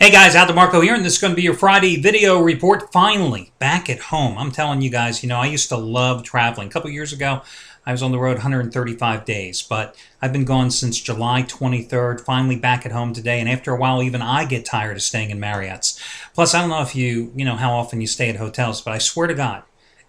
Hey guys, Al DeMarco here, and this is going to be your Friday video report. Finally, back at home. I'm telling you guys, I used to love traveling. A couple years ago, I was on the road 135 days, but I've been gone since July 23rd, finally back at home today, and after a while, even I get tired of staying in Marriott's. Plus, I don't know if you know how often you stay at hotels, but I swear to God,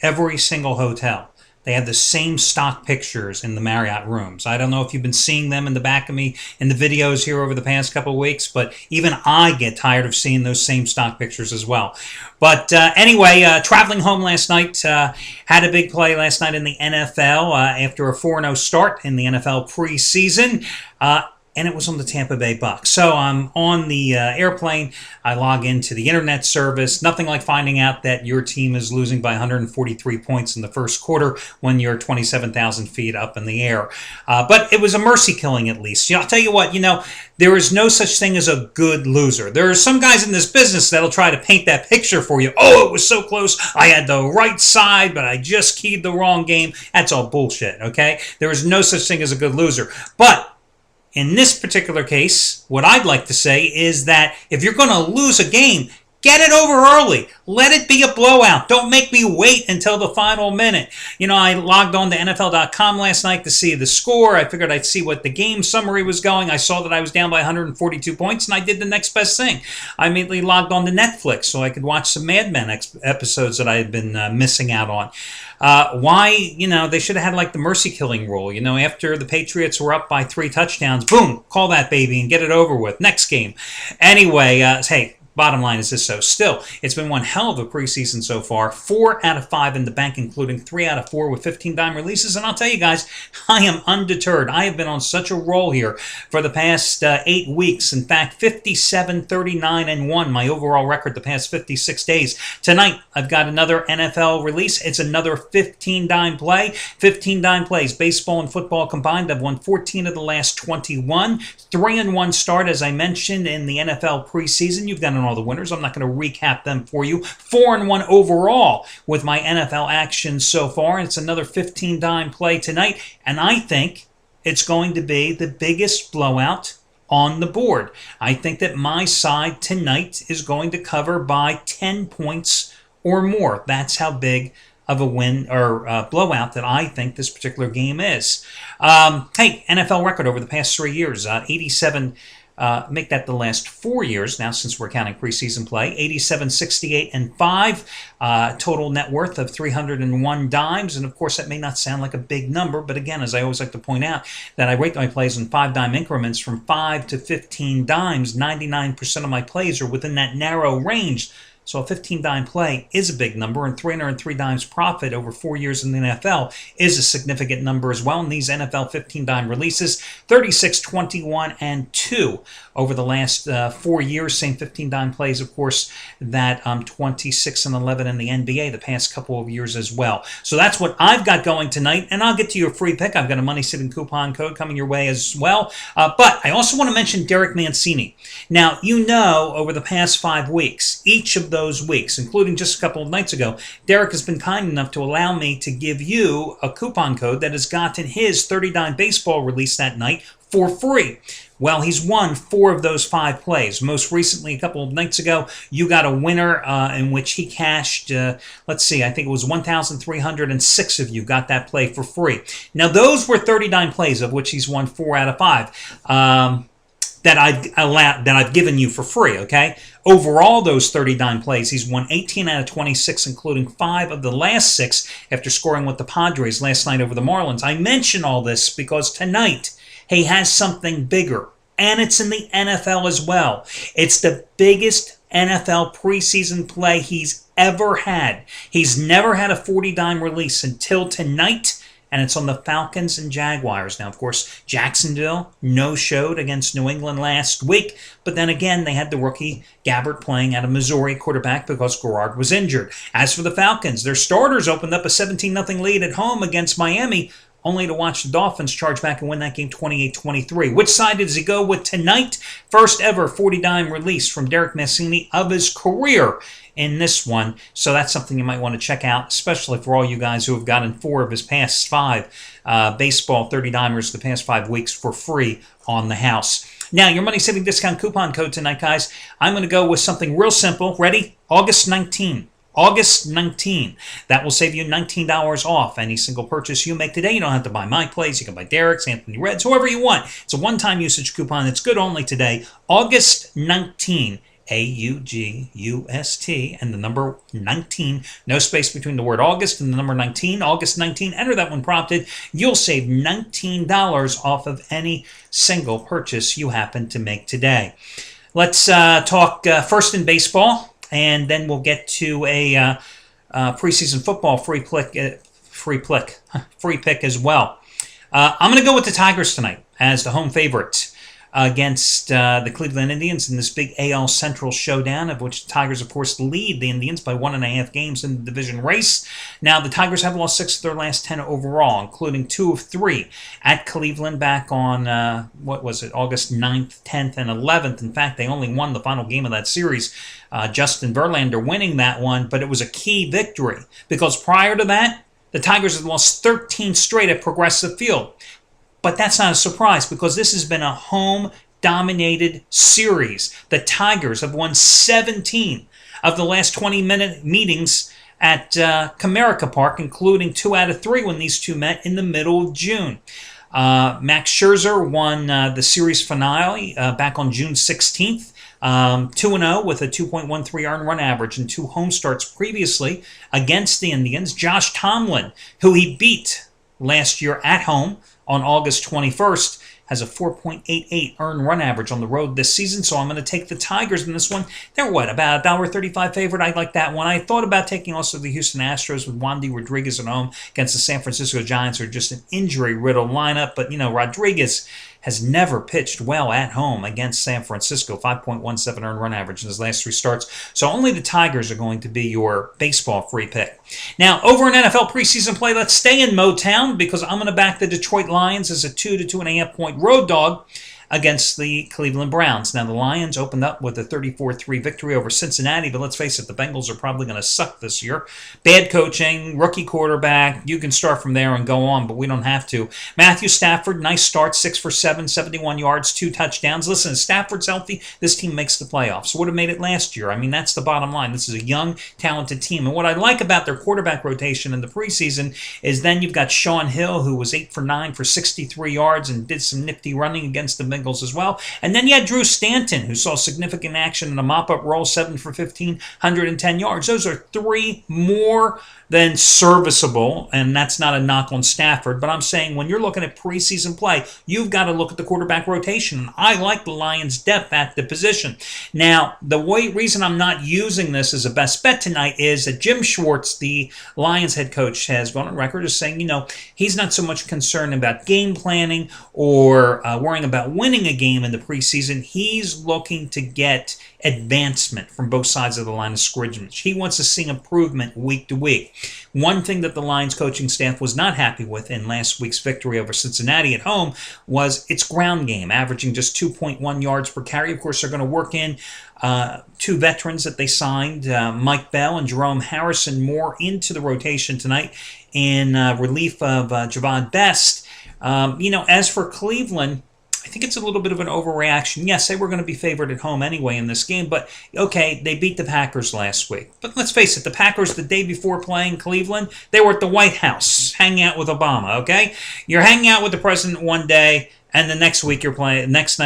every single hotel, they have the same stock pictures in the Marriott rooms. I don't know if you've been seeing them in the back of me in the videos here over the past couple of weeks, but even I get tired of seeing those same stock pictures as well. But anyway, traveling home last night, had a big play last night in the NFL after a 4-0 start in the NFL preseason. And it was on the Tampa Bay Bucks. So I'm on the airplane. I log into the internet service. Nothing like finding out that your team is losing by 143 points in the first quarter when you're 27,000 feet up in the air. But it was a mercy killing at least. I'll tell you what, there is no such thing as a good loser. There are some guys in this business that'll try to paint that picture for you. Oh, it was so close. I had the right side, but I just keyed the wrong game. That's all bullshit, okay? There is no such thing as a good loser. But in this particular case, what I'd like to say is that if you're going to lose a game, get it over early. Let it be a blowout. Don't make me wait until the final minute. I logged on to NFL.com last night to see the score. I figured I'd see what the game summary was going. I saw that I was down by 142 points, and I did the next best thing. I immediately logged on to Netflix so I could watch some Mad Men episodes that I had been missing out on. Why, they should have had like the mercy killing rule. After the Patriots were up by 3 touchdowns, boom, call that baby and get it over with. Next game. Anyway, hey, bottom line is this, so still, it's been one hell of a preseason so far. 4 out of 5 in the bank, including 3 out of 4 with 15-dime releases. And I'll tell you guys, I am undeterred. I have been on such a roll here for the past 8 weeks. In fact, 57, 39, and 1, my overall record the past 56 days. Tonight, I've got another NFL release. It's another 15-dime play. 15-dime plays, baseball and football combined. I've won 14 of the last 21. 3-1 start, as I mentioned, in the NFL preseason. You've got all the winners. I'm not going to recap them for you. 4-1 overall with my NFL action so far. It's another 15-dime play tonight, and I think it's going to be the biggest blowout on the board. I think that my side tonight is going to cover by 10 points or more. That's how big of a win or blowout that I think this particular game is. Hey, NFL record over the past 3 years, 87. Make that the last 4 years now, since we're counting preseason play. 87, 68, and 5. Total net worth of 301 dimes. And of course, that may not sound like a big number, but again, as I always like to point out, that I rate my plays in 5-dime increments from 5 to 15 dimes. 99% of my plays are within that narrow range. So a 15-dime play is a big number, and 303 dimes profit over 4 years in the NFL is a significant number as well. And these NFL 15-dime releases, 36, 21, and 2 over the last 4 years. Same 15-dime plays, of course, that 26 and 11 in the NBA the past couple of years as well. So that's what I've got going tonight, and I'll get to your free pick. I've got a money sitting coupon code coming your way as well. But I also want to mention Derek Mancini. Now, over the past 5 weeks, each of those weeks, including just a couple of nights ago, Derek has been kind enough to allow me to give you a coupon code that has gotten his 30-dime baseball release that night for free. Well, he's won 4 of those 5 plays. Most recently, a couple of nights ago, you got a winner in which he cashed, let's see, I think it was 1,306 of you got that play for free. Now, those were 30-dime plays, of which he's won 4 out of 5. That I've given you for free, okay? Overall, those 30-dime plays, he's won 18 out of 26, including 5 of the last 6 after scoring with the Padres last night over the Marlins. I mention all this because tonight he has something bigger, and it's in the NFL as well. It's the biggest NFL preseason play he's ever had. He's never had a 40-dime release until tonight, and it's on the Falcons and Jaguars. Now, of course, Jacksonville no-showed against New England last week, but then again, they had the rookie Gabbert playing at a Missouri quarterback because Garrard was injured. As for the Falcons, their starters opened up a 17-0 lead at home against Miami, only to watch the Dolphins charge back and win that game 28-23. Which side does he go with tonight? First ever 40-dime release from Derek Mancini of his career in this one. So that's something you might want to check out, especially for all you guys who have gotten 4 of his past 5 baseball 30-dimers the past 5 weeks for free on the house. Now, your money saving discount coupon code tonight, guys, I'm going to go with something real simple. Ready? August 19. August 19. That will save you $19 off any single purchase you make today. You don't have to buy my place. You can buy Derek's, Anthony Red's, whoever you want. It's a one-time usage coupon. It's good only today. August 19. AUGUST and the number 19. No space between the word August and the number 19. August 19. Enter that when prompted. You'll save $19 off of any single purchase you happen to make today. Let's talk first in baseball, and then we'll get to a preseason football free pick as well. I'm going to go with the Tigers tonight as the home favorite against the Cleveland Indians in this big AL Central showdown, of which the Tigers, of course, lead the Indians by 1.5 games in the division race. Now, the Tigers have lost 6 of their last 10 overall, including 2 of 3 at Cleveland back on, August 9th, 10th, and 11th. In fact, they only won the final game of that series. Justin Verlander winning that one, but it was a key victory because prior to that, the Tigers had lost 13 straight at Progressive Field. But that's not a surprise because this has been a home-dominated series. The Tigers have won 17 of the last 20-minute meetings at Comerica Park, including 2 out of 3 when these two met in the middle of June. Max Scherzer won the series finale back on June 16th. 2-0 with a 2.13 earned run average and 2 home starts previously against the Indians. Josh Tomlin, who he beat last year at home on August 21st, has a 4.88 earned run average on the road this season, so I'm going to take the Tigers in this one. They're about $1.35 favorite. I like that one. I thought about taking also the Houston Astros with Wandy Rodriguez at home against the San Francisco Giants, who are just an injury-riddled lineup, but, Rodriguez has never pitched well at home against San Francisco, 5.17 earned run average in his last 3 starts. So only the Tigers are going to be your baseball free pick. Now, over in NFL preseason play, let's stay in Motown because I'm going to back the Detroit Lions as a 2 to 2.5 point road dog against the Cleveland Browns. Now, the Lions opened up with a 34-3 victory over Cincinnati, but let's face it, the Bengals are probably going to suck this year. Bad coaching, rookie quarterback, you can start from there and go on, but we don't have to. Matthew Stafford, nice start, 6 for 7, 71 yards, 2 touchdowns. Listen, if Stafford's healthy, this team makes the playoffs. Would have made it last year. I mean, that's the bottom line. This is a young, talented team. And what I like about their quarterback rotation in the preseason is then you've got Sean Hill, who was 8 for 9 for 63 yards and did some nifty running against the Bengals as well. And then you had Drew Stanton, who saw significant action in a mop-up roll, 7 for 15, 110 yards. Those are 3 more than serviceable, and that's not a knock on Stafford, but I'm saying when you're looking at preseason play, you've got to look at the quarterback rotation. I like the Lions' depth at the position. Now, the reason I'm not using this as a best bet tonight is that Jim Schwartz, the Lions head coach, has gone on record as saying, he's not so much concerned about game planning or worrying about winning a game in the preseason. He's looking to get advancement from both sides of the line of scrimmage. He wants to see improvement week to week. One thing that the Lions coaching staff was not happy with in last week's victory over Cincinnati at home was its ground game, averaging just 2.1 yards per carry. Of course, they're going to work in 2 veterans that they signed, Mike Bell and Jerome Harrison, more into the rotation tonight in relief of Javad Best. As for Cleveland, I think it's a little bit of an overreaction. Yes, they were going to be favored at home anyway in this game, but okay, they beat the Packers last week. But let's face it, the Packers the day before playing Cleveland, they were at the White House hanging out with Obama, okay? You're hanging out with the president one day, and the next night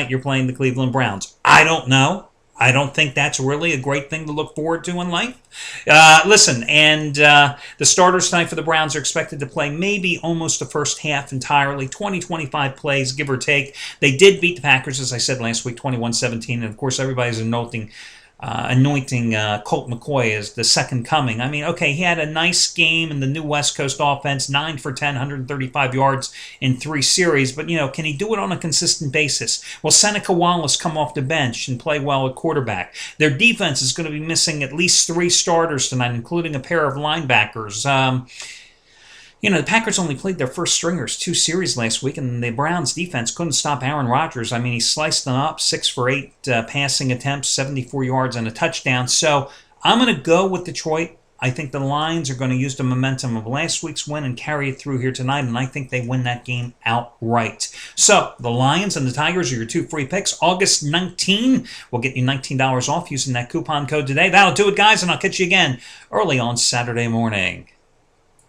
you're playing the Cleveland Browns. I don't know. I don't think that's really a great thing to look forward to in life. The starters tonight for the Browns are expected to play maybe almost the first half entirely, 20-25 plays, give or take. They did beat the Packers, as I said last week, 21-17, and of course everybody's anointing Colt McCoy as the second coming. I mean, okay, he had a nice game in the new West Coast offense, 9 for 10, 135 yards in 3 series, but, can he do it on a consistent basis? Will Seneca Wallace come off the bench and play well at quarterback? Their defense is going to be missing at least 3 starters tonight, including a pair of linebackers. The Packers only played their first stringers 2 series last week, and the Browns' defense couldn't stop Aaron Rodgers. I mean, he sliced them up, 6 for 8 passing attempts, 74 yards, and a touchdown. So I'm going to go with Detroit. I think the Lions are going to use the momentum of last week's win and carry it through here tonight, and I think they win that game outright. So, the Lions and the Tigers are your 2 free picks. August 19 will get you $19 off using that coupon code today. That'll do it, guys, and I'll catch you again early on Saturday morning.